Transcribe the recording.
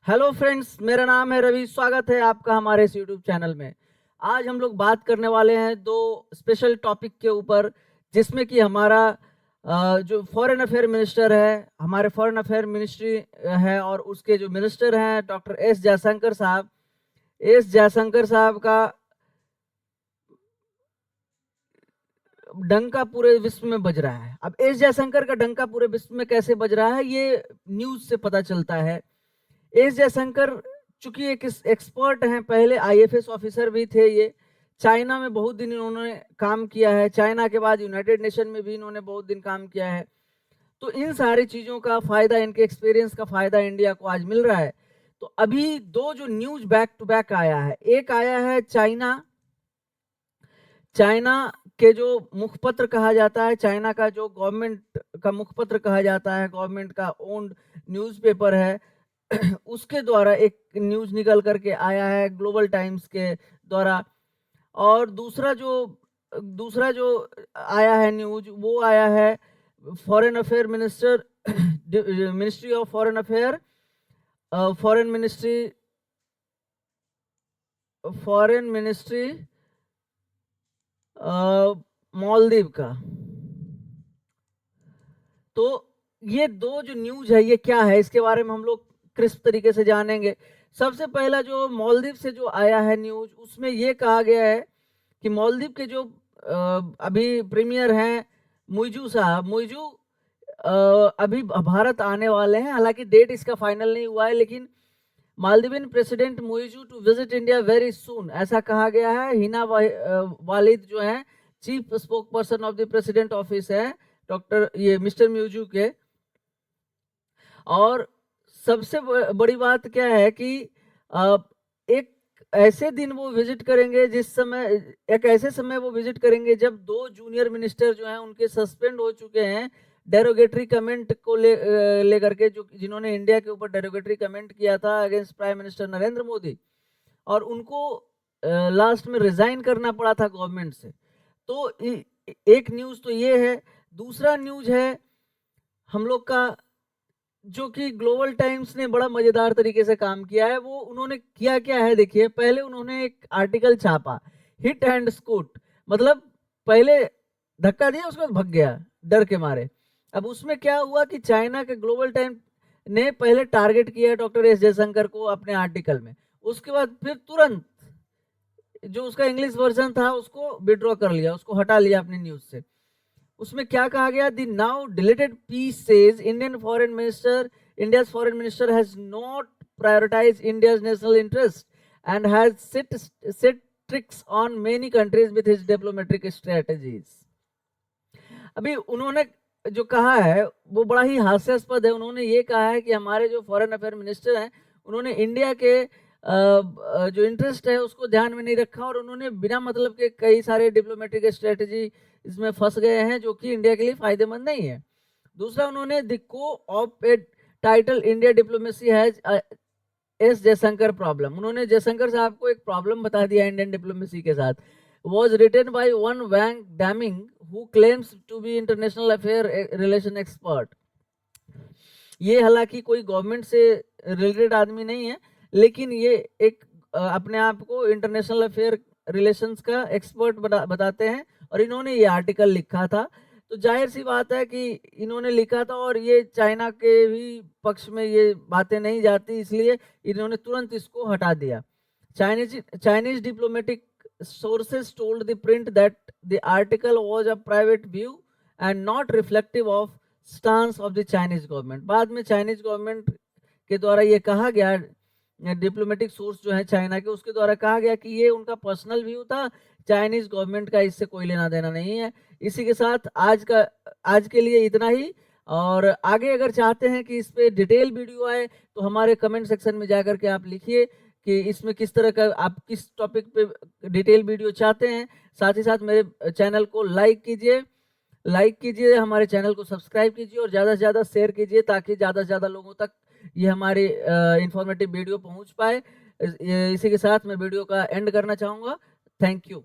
Hello friends, मेरा नाम है रवि। स्वागत है आपका हमारे इस यूट्यूब चैनल में। आज हम लोग बात करने वाले हैं दो स्पेशल टॉपिक के ऊपर, जिसमें कि हमारा जो फॉरेन अफेयर मिनिस्टर है, हमारे फॉरेन अफेयर मिनिस्ट्री है, और उसके जो मिनिस्टर हैं डॉक्टर एस जयशंकर साहब। एस जयशंकर साहब का डंका पूरे विश्व में बज रहा है। अब एस जयशंकर का डंका पूरे विश्व में कैसे बज रहा है, ये न्यूज से पता चलता है। एस जयशंकर चूंकि एक एक्सपर्ट हैं, पहले आईएफएस ऑफिसर भी थे। ये चाइना में बहुत दिन इन्होंने काम किया है, चाइना के बाद यूनाइटेड नेशन में भी इन्होंने बहुत दिन काम किया है। तो इन सारी चीज़ों का फायदा, इनके एक्सपीरियंस का फायदा इंडिया को आज मिल रहा है। तो अभी दो जो न्यूज बैक टू बैक आया है, एक आया है चाइना चाइना के जो मुखपत्र कहा जाता है, चाइना का जो गवर्नमेंट का मुखपत्र कहा जाता है, गवर्नमेंट का ओन्ड न्यूज़पेपर है, उसके द्वारा एक न्यूज निकल करके आया है ग्लोबल टाइम्स के द्वारा। और दूसरा जो आया है न्यूज, वो आया है foreign affair minister ministry of foreign affair foreign ministry Maldives का। तो ये दो जो न्यूज है, ये क्या है, इसके बारे में हम लोग क्रिस्प तरीके से जानेंगे। सबसे पहला जो मालदीव से जो आया है न्यूज, उसमें ये कहा गया है कि मालदीव के जो अभी प्रीमियर हैं मुइजू साहब, मुइजू अभी भारत आने वाले हैं। हालांकि डेट इसका फाइनल नहीं हुआ है, लेकिन Maldivian president Muizzu to visit India very soon, ऐसा कहा गया है। हिना वालिद जो है chief spoke person of the president office है, डॉक्टर ये मिस्टर म्यूजू के। और सबसे बड़ी बात क्या है कि एक ऐसे दिन वो विजिट करेंगे, जिस समय एक ऐसे समय वो विजिट करेंगे जब दो जूनियर मिनिस्टर जो हैं उनके सस्पेंड हो चुके हैं डेरोगेटरी कमेंट को लेकर के, जो जिन्होंने इंडिया के ऊपर डेरोगेटरी कमेंट किया था against prime minister Narendra Modi, और उनको लास्ट में रिजाइन करना पड़ा था गवर्नमेंट से। तो एक न्यूज तो ये है। दूसरा न्यूज है हम लोग का, जो कि ग्लोबल टाइम्स ने बड़ा मजेदार तरीके से काम किया है। वो उन्होंने किया क्या है, देखिए। पहले उन्होंने एक आर्टिकल छापा, हिट एंड स्कूट, मतलब पहले धक्का दिया, उसके बाद भग गया डर के मारे। अब उसमें क्या हुआ कि चाइना के ग्लोबल टाइम्स ने पहले टारगेट किया डॉक्टर एस जयशंकर को अपने आर्टिकल में, उसके बाद फिर तुरंत जो उसका इंग्लिश वर्जन था उसको विड्रॉ कर लिया, उसको हटा लिया अपनी न्यूज से। उसमें क्या कहा गया, the now deleted piece says India's foreign minister has not prioritize India's national interest and has set tricks on many countries with his diplomatic strategies. अभी उन्होंने जो कहा है वो बड़ा ही हास्यास्पद है। उन्होंने ये कहा है कि हमारे जो फॉरेन अफेयर मिनिस्टर हैं, उन्होंने इंडिया के जो इंटरेस्ट है उसको ध्यान में नहीं रखा, और उन्होंने बिना मतलब के कई सारे डिप्लोमेटिक स्ट्रेटजी इसमें फंस गए हैं, जो कि इंडिया के लिए फायदेमंद नहीं है। दूसरा, उन्होंने द को of A title India diplomacy has S Jaishankar problem, उन्होंने जयशंकर साहब को एक प्रॉब्लम बता दिया इंडियन डिप्लोमेसी के साथ। was written by one Wang Daming who claims to be international affair relation expert। ये हालांकि कोई गवर्नमेंट से रिलेटेड आदमी नहीं है, लेकिन ये एक अपने आप को इंटरनेशनल अफेयर रिलेशंस का एक्सपर्ट बताते हैं, और इन्होंने ये आर्टिकल लिखा था। तो जाहिर सी बात है कि इन्होंने लिखा था, और ये चाइना के भी पक्ष में ये बातें नहीं जाती, इसलिए इन्होंने तुरंत इसको हटा दिया। Chinese diplomatic sources told the print that the article was a private view and not reflective of stance of the Chinese government। बाद में चाइनीज गवर्नमेंट के द्वारा ये कहा गया, डिप्लोमेटिक सोर्स जो है चाइना के, उसके द्वारा कहा गया कि ये उनका पर्सनल व्यू था, चाइनीज गवर्नमेंट का इससे कोई लेना देना नहीं है। इसी के साथ आज के लिए इतना ही। और आगे अगर चाहते हैं कि इस पे डिटेल वीडियो आए, तो हमारे कमेंट सेक्शन में जाकर के आप लिखिए कि इसमें किस तरह का, आप किस टॉपिक पे डिटेल वीडियो चाहते हैं। साथ ही साथ मेरे चैनल को लाइक कीजिए, हमारे चैनल को सब्सक्राइब कीजिए, और ज़्यादा से ज़्यादा शेयर कीजिए, ताकि ज़्यादा से ज़्यादा लोगों तक ये हमारी इंफॉर्मेटिव वीडियो पहुंच पाए। इसी के साथ मैं वीडियो का एंड करना चाहूँगा। Thank you.